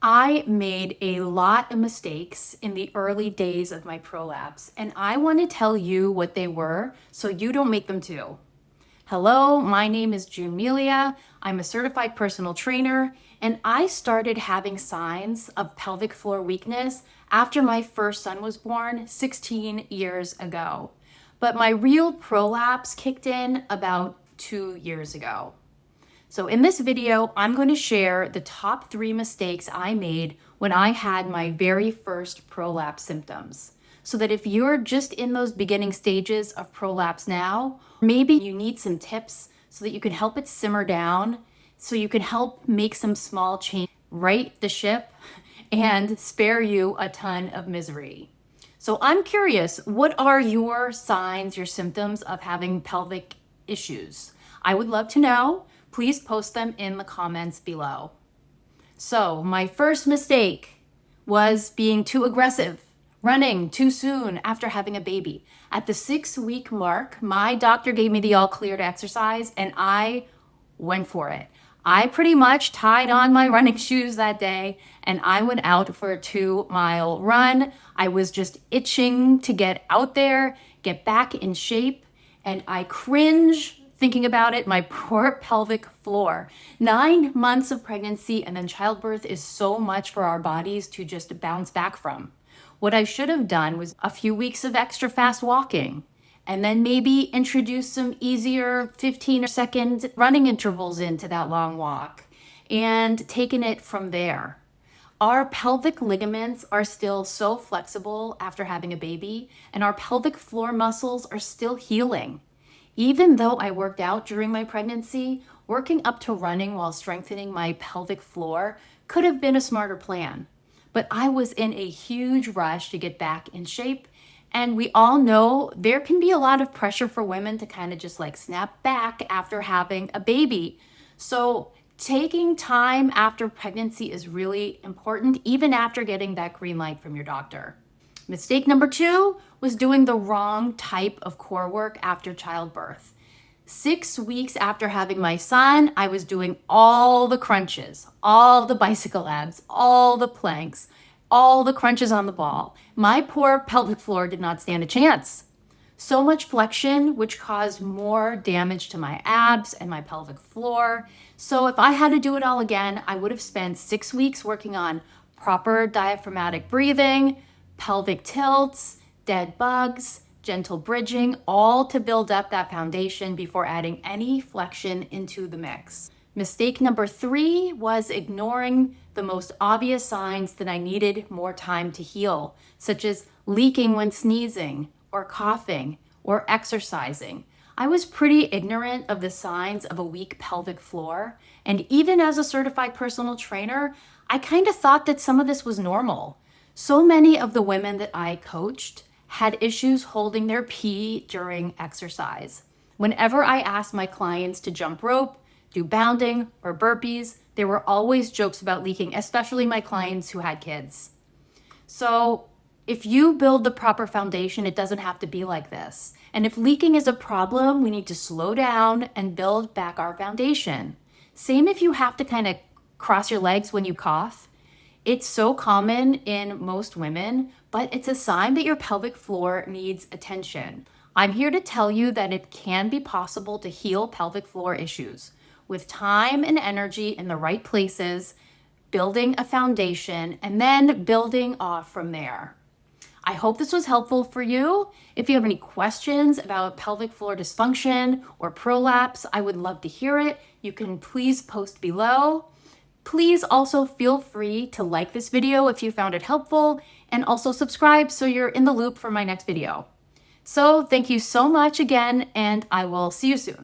I made a lot of mistakes in the early days of my prolapse, and I want to tell you what they were so you don't make them too. Hello, my name is June Melia. I'm a certified personal trainer, and I started having signs of pelvic floor weakness after my first son was born 16 years ago. But my real prolapse kicked in about 2 years ago. So in this video, I'm going to share the top 3 mistakes I made when I had my very first prolapse symptoms. So that if you're just in those beginning stages of prolapse now, maybe you need some tips so that you can help it simmer down, so you can help make some small change, right the ship, and spare you a ton of misery. So I'm curious, what are your signs, your symptoms of having pelvic issues? I would love to know. Please post them in the comments below. So my first mistake was being too aggressive, running too soon after having a baby. At the 6-week mark, my doctor gave me the all clear to exercise and I went for it. I pretty much tied on my running shoes that day and I went out for a 2-mile run. I was just itching to get out there, get back in shape, and I cringe thinking about it, my poor pelvic floor. 9 months of pregnancy and then childbirth is so much for our bodies to just bounce back from. What I should have done was a few weeks of extra fast walking and then maybe introduce some easier 15-second running intervals into that long walk and taken it from there. Our pelvic ligaments are still so flexible after having a baby, and our pelvic floor muscles are still healing. Even though I worked out during my pregnancy, working up to running while strengthening my pelvic floor could have been a smarter plan. But I was in a huge rush to get back in shape, and we all know there can be a lot of pressure for women to kind of just like snap back after having a baby. So taking time after pregnancy is really important, even after getting that green light from your doctor. Mistake number 2 was doing the wrong type of core work after childbirth. 6 weeks after having my son, I was doing all the crunches, all the bicycle abs, all the planks, all the crunches on the ball. My poor pelvic floor did not stand a chance. So much flexion, which caused more damage to my abs and my pelvic floor. So if I had to do it all again, I would have spent 6 weeks working on proper diaphragmatic breathing, pelvic tilts, dead bugs, gentle bridging, all to build up that foundation before adding any flexion into the mix. Mistake number 3 was ignoring the most obvious signs that I needed more time to heal, such as leaking when sneezing, or coughing, or exercising. I was pretty ignorant of the signs of a weak pelvic floor, and even as a certified personal trainer, I kind of thought that some of this was normal. So many of the women that I coached had issues holding their pee during exercise. Whenever I asked my clients to jump rope, do bounding, or burpees, there were always jokes about leaking, especially my clients who had kids. So if you build the proper foundation, it doesn't have to be like this. And if leaking is a problem, we need to slow down and build back our foundation. Same if you have to kind of cross your legs when you cough. It's so common in most women, but it's a sign that your pelvic floor needs attention. I'm here to tell you that it can be possible to heal pelvic floor issues with time and energy in the right places, building a foundation, and then building off from there. I hope this was helpful for you. If you have any questions about pelvic floor dysfunction or prolapse, I would love to hear it. You can please post below. Please also feel free to like this video if you found it helpful, and also subscribe so you're in the loop for my next video. So thank you so much again, and I will see you soon.